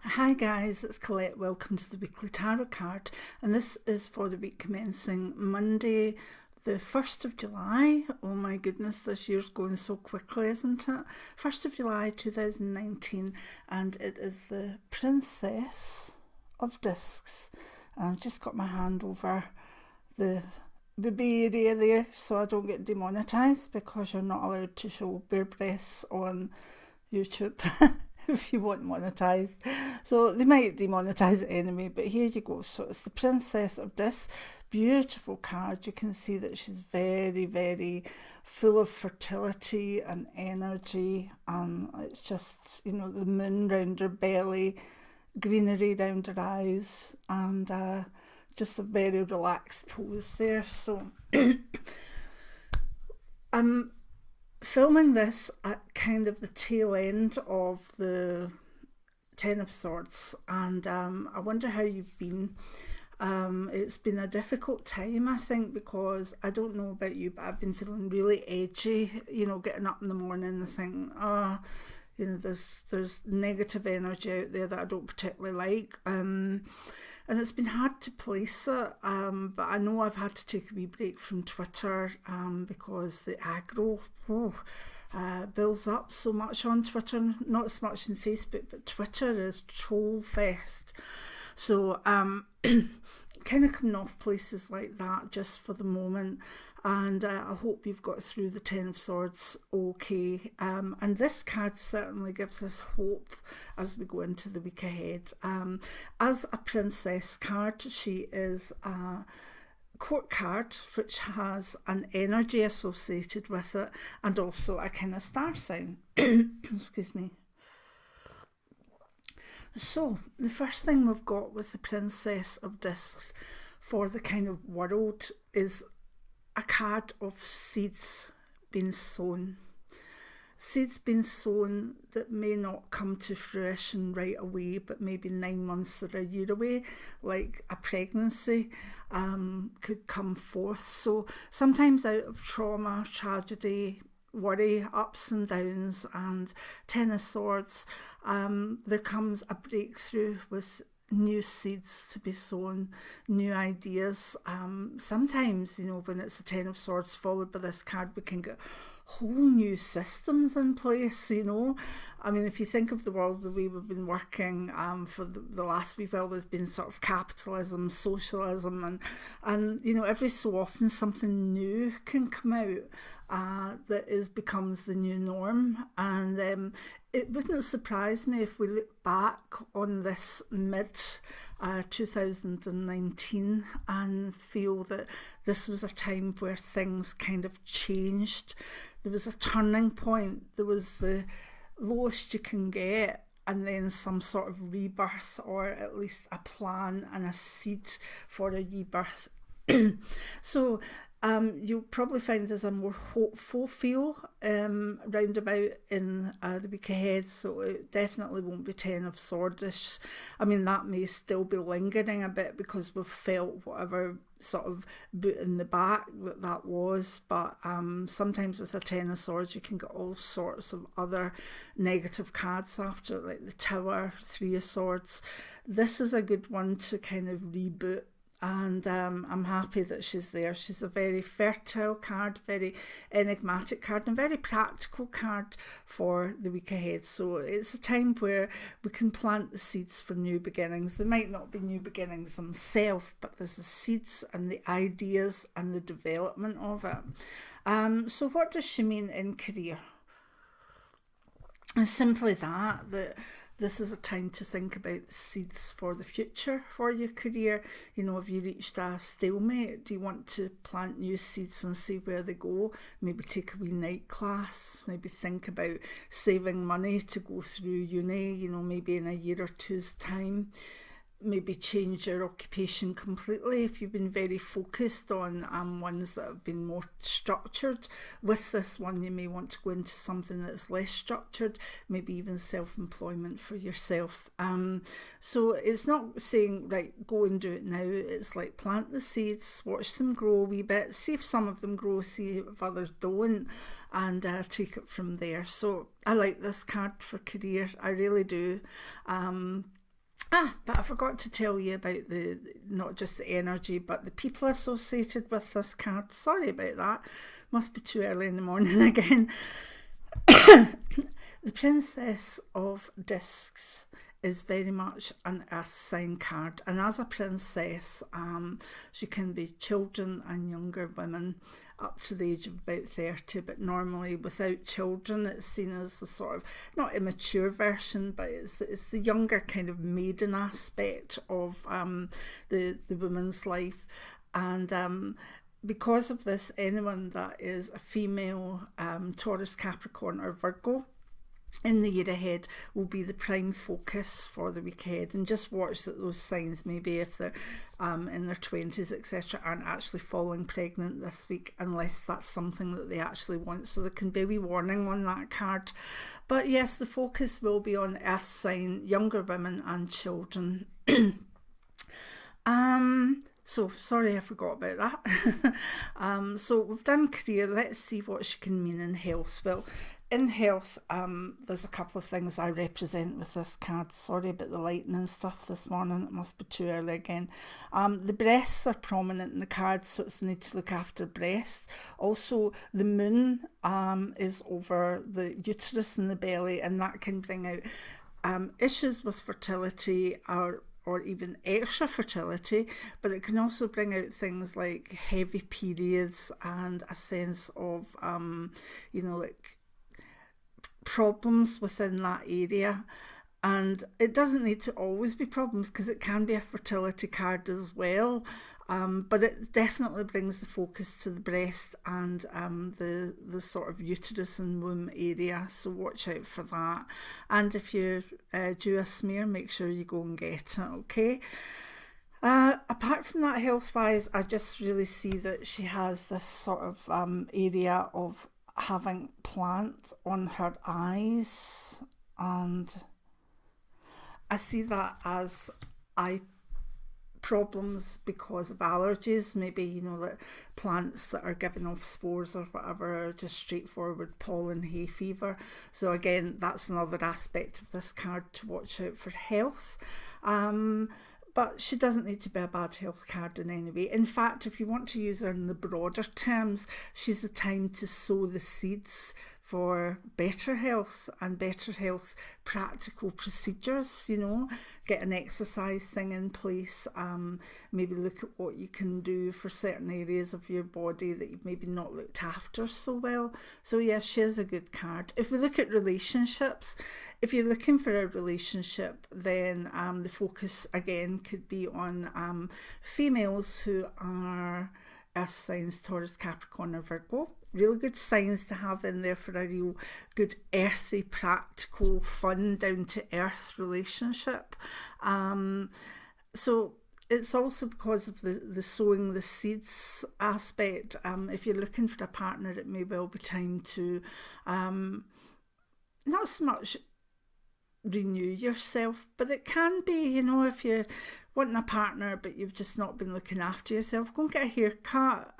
Hi guys, it's Colette. Welcome to the weekly tarot card, and this is for the week commencing Monday, the 1st of July. Oh my goodness, this year's going so quickly, isn't it? 1st of July 2019, and it is the Princess of Discs. I've just got my hand over the booby area there so I don't get demonetised, because you're not allowed to show bare breasts on YouTube. If you want monetised, so they might demonetise it anyway, but here you go. So it's the Princess of Discs, beautiful card. You can see that she's very, very full of fertility and energy, and it's just, you know, the moon round her belly, greenery round her eyes, and just a very relaxed pose there. So I'm filming this at kind of the tail end of the Ten of Swords, and I wonder how you've been. It's been a difficult time, I think, because I don't know about you, but I've been feeling really edgy, you know, getting up in the morning and thinking, you know, there's negative energy out there that I don't particularly like. And it's been hard to place it, but I know I've had to take a wee break from Twitter because the aggro builds up so much on Twitter, not so much in Facebook, but Twitter is troll fest. So kind of coming off places like that just for the moment, and I hope you've got through the Ten of Swords okay. And this card certainly gives us hope as we go into the week ahead. As a princess card, she is a court card which has an energy associated with it, and also a kind of star sign. Excuse me. So the first thing we've got with the Princess of Discs for the kind of world is a card of seeds being sown. Seeds being sown that may not come to fruition right away, but maybe 9 months or a year away, like a pregnancy could come forth. So sometimes out of trauma, tragedy, worry, ups and downs, and Ten of Swords, there comes a breakthrough with new seeds to be sown, new ideas. Sometimes, you know, when it's a Ten of Swords followed by this card, we can get whole new systems in place, you know. I mean, if you think of the world the way we've been working for the last wee while, there's been sort of capitalism, socialism, and you know, every so often something new can come out that becomes the new norm. And it wouldn't surprise me if we look back on this mid 2019 and feel that this was a time where things kind of changed. There was a turning point. There was the lowest you can get, and then some sort of rebirth, or at least a plan and a seed for a rebirth. So you'll probably find there's a more hopeful feel roundabout in the week ahead, so it definitely won't be Ten of Swordish. I mean, that may still be lingering a bit because we've felt whatever sort of boot in the back that was, but sometimes with a Ten of Swords you can get all sorts of other negative cards after, like the Tower, Three of Swords. This is a good one to kind of reboot, and I'm happy that she's there. She's a very fertile card, very enigmatic card, and a very practical card for the week ahead. So it's a time where we can plant the seeds for new beginnings. They might not be new beginnings themselves, but there's the seeds and the ideas and the development of it. So what does she mean in career? And simply that this is a time to think about the seeds for the future for your career. You know, have you reached a stalemate? Do you want to plant new seeds and see where they go? Maybe take a wee night class, maybe think about saving money to go through uni, you know, maybe in a year or two's time. Maybe change your occupation completely if you've been very focused on ones that have been more structured. With this one, you may want to go into something that's less structured, maybe even self-employment for yourself. So it's not saying, right, go and do it now. It's like plant the seeds, watch them grow a wee bit, see if some of them grow, see if others don't, and take it from there. So I like this card for career, I really do. But I forgot to tell you about the, not just the energy, but the people associated with this card. Sorry about that. Must be too early in the morning again. The Princess of Discs is very much an earth sign card, and as a princess, she can be children and younger women up to the age of about 30, but normally without children it's seen as the sort of, not immature version, but it's the younger kind of maiden aspect of the woman's life. And because of this, anyone that is a female Taurus, Capricorn or Virgo in the year ahead will be the prime focus for the week ahead. And just watch that those signs, maybe if they're in their 20s, etc., aren't actually falling pregnant this week, unless that's something that they actually want. So there can be a wee warning on that card. But yes, the focus will be on earth sign, younger women and children. So sorry I forgot about that. So we've done career. Let's see what she can mean in health. Well, in health, there's a couple of things I represent with this card. Sorry about the lighting and stuff this morning. It must be too early again. The breasts are prominent in the card, so it's the need to look after breasts. Also, the moon is over the uterus and the belly, and that can bring out issues with fertility or even extra fertility, but it can also bring out things like heavy periods and a sense of, like problems within that area. And it doesn't need to always be problems, because it can be a fertility card as well. But it definitely brings the focus to the breast and the sort of uterus and womb area, so watch out for that. And if you do a smear, make sure you go and get it, okay? Apart from that, health-wise, I just really see that she has this sort of area of having plant on her eyes, and I see that as eye problems because of allergies. Maybe that plants that are giving off spores or whatever are just straightforward pollen, hay fever. So again, that's another aspect of this card to watch out for health. But she doesn't need to be a bad health card in any way. In fact, if you want to use her in the broader terms, she's the time to sow the seeds for better health and better health practical procedures, get an exercise thing in place, maybe look at what you can do for certain areas of your body that you've maybe not looked after so well. So yeah, she is a good card. If we look at relationships, if you're looking for a relationship, then the focus again could be on females who are earth signs, Taurus, Capricorn or Virgo. Really good signs to have in there for a real good earthy, practical, fun, down to earth relationship. So it's also because of the sowing the seeds aspect. If you're looking for a partner, it may well be time to not so much renew yourself, but it can be, if you're wanting a partner but you've just not been looking after yourself, go and get a haircut,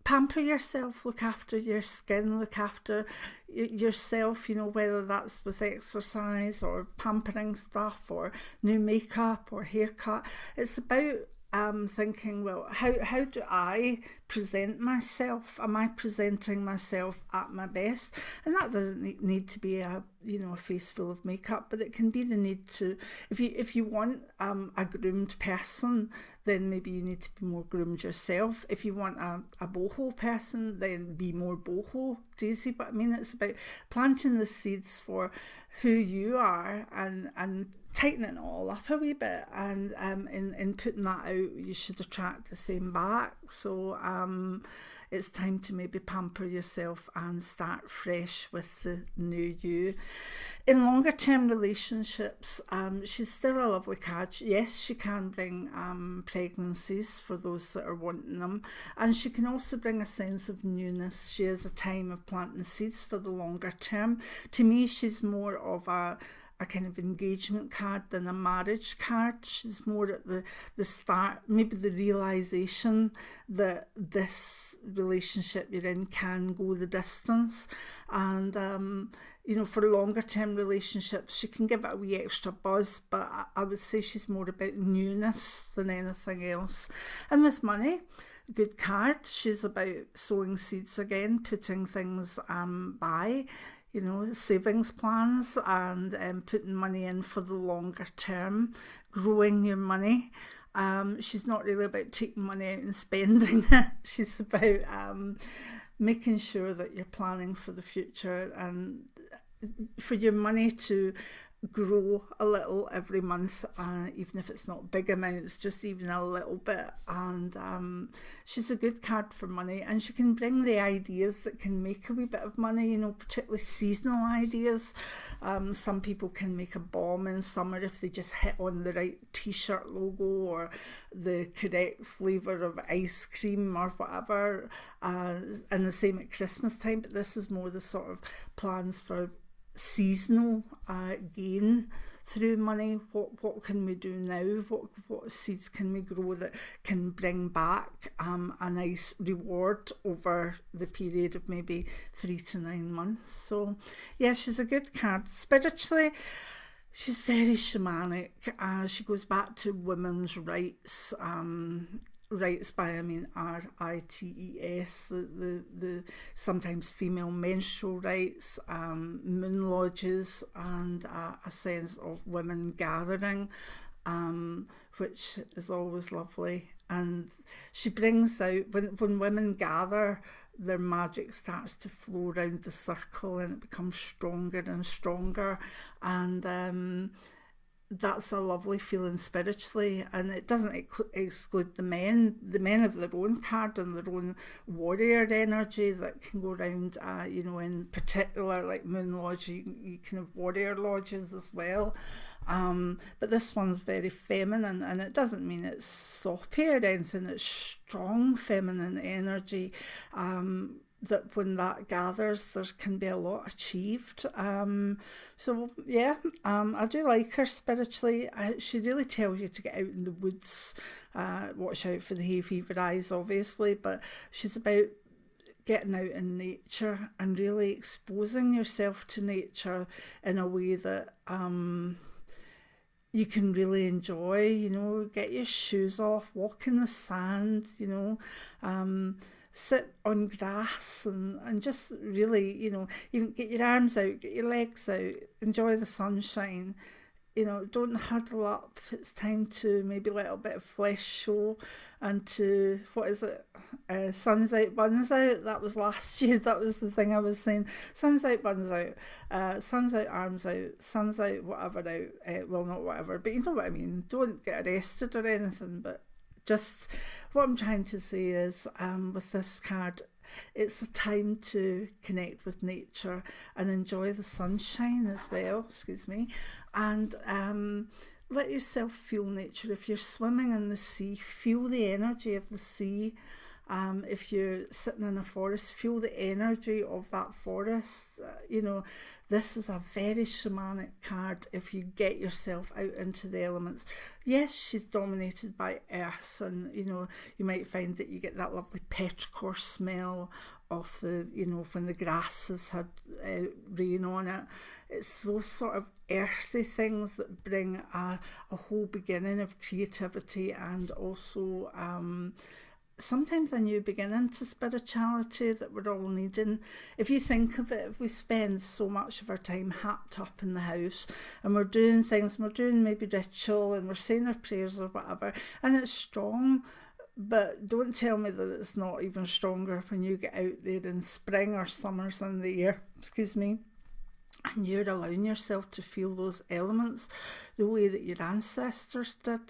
pamper yourself, look after your skin, look after yourself, whether that's with exercise or pampering stuff or new makeup or haircut. It's about thinking, well, how do I present myself? Am I presenting myself at my best? And that doesn't need to be a face full of makeup, but it can be the need to, if you want a groomed person, then maybe you need to be more groomed yourself. If you want a boho person, then be more boho. Do you see what I mean? It's about planting the seeds for who you are and tightening it all up a wee bit, and in putting that out, you should attract the same back. So it's time to maybe pamper yourself and start fresh with the new you. In longer term relationships, she's still a lovely card. Yes, she can bring pregnancies for those that are wanting them, and she can also bring a sense of newness. She is a time of planting seeds for the longer term. To me, she's more of a a kind of engagement card than a marriage card. She's more at the start, maybe the realisation that this relationship you're in can go the distance. And, for longer term relationships, she can give it a wee extra buzz, but I would say she's more about newness than anything else. And with money, good card. She's about sowing seeds again, putting things by, savings plans, and putting money in for the longer term, growing your money. She's not really about taking money out and spending it. She's about making sure that you're planning for the future and for your money to grow a little every month, even if it's not big amounts, just even a little bit. And she's a good card for money, and she can bring the ideas that can make a wee bit of money, particularly seasonal ideas. Some people can make a bomb in summer if they just hit on the right t-shirt logo or the correct flavour of ice cream or whatever, and the same at Christmas time. But this is more the sort of plans for seasonal gain through money. What can we do now? What seeds can we grow that can bring back a nice reward over the period of maybe 3 to 9 months? So yeah, she's a good card. Spiritually, she's very shamanic. She goes back to women's rights. Rights by, I mean, RITES, the sometimes female menstrual rights, moon lodges, and a sense of women gathering, which is always lovely. And she brings out, when women gather, their magic starts to flow around the circle and it becomes stronger and stronger. And that's a lovely feeling spiritually, and it doesn't exclude the men. The men have their own card and their own warrior energy that can go around, in particular, like Moon Lodge, you can have warrior lodges as well. But this one's very feminine, and it doesn't mean it's soppy or anything, it's strong feminine energy. That when that gathers, there can be a lot achieved. So yeah, I do like her spiritually. She really tells you to get out in the woods. Watch out for the hay fever eyes, obviously, but she's about getting out in nature and really exposing yourself to nature in a way that you can really enjoy. Get your shoes off, walk in the sand, sit on grass and just really, even get your arms out, get your legs out, enjoy the sunshine. Don't huddle up. It's time to maybe let a bit of flesh show and to, what is it? Sun's out, buns out. That was last year. That was the thing I was saying. Sun's out, buns out. Sun's out, arms out. Sun's out, whatever out. Well, not whatever, but you know what I mean. Don't get arrested or anything, but just what I'm trying to say is, with this card, it's a time to connect with nature and enjoy the sunshine as well, and let yourself feel nature. If you're swimming in the sea, feel the energy of the sea. If you're sitting in a forest, feel the energy of that forest. This is a very shamanic card if you get yourself out into the elements. Yes, she's dominated by earth, and you might find that you get that lovely petrichor smell of the, when the grass has had rain on it. It's those sort of earthy things that bring a whole beginning of creativity, and also sometimes a new beginning to spirituality that we're all needing. If you think of it, if we spend so much of our time happed up in the house and we're doing things, we're doing maybe ritual and we're saying our prayers or whatever, and it's strong, but don't tell me that it's not even stronger when you get out there in spring or summer's in the air, and you're allowing yourself to feel those elements the way that your ancestors did.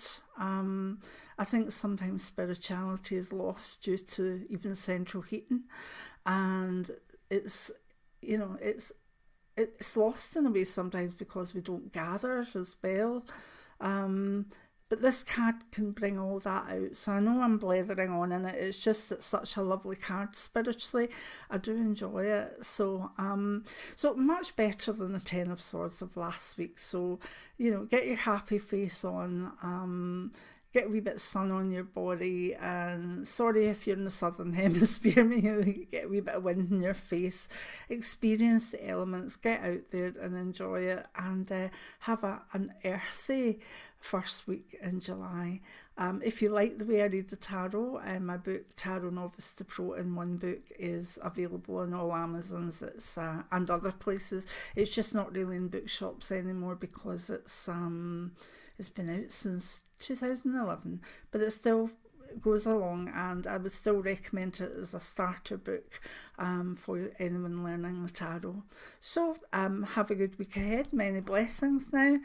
I think sometimes spirituality is lost due to even central heating, and it's lost in a way sometimes because we don't gather as well. But this card can bring all that out. So I know I'm blethering on in it. It's just it's such a lovely card spiritually. I do enjoy it. So much better than the Ten of Swords of last week. So, get your happy face on. Get a wee bit of sun on your body, and sorry if you're in the southern hemisphere, get a wee bit of wind in your face, experience the elements, get out there and enjoy it, and have an earthy first week in July. If you like the way I read the tarot, my book Tarot Novice to Pro in one book is available on all Amazons and other places. It's just not really in bookshops anymore because it's been out since 2011, but it still goes along, and I would still recommend it as a starter book for anyone learning the tarot. So have a good week ahead. Many blessings now.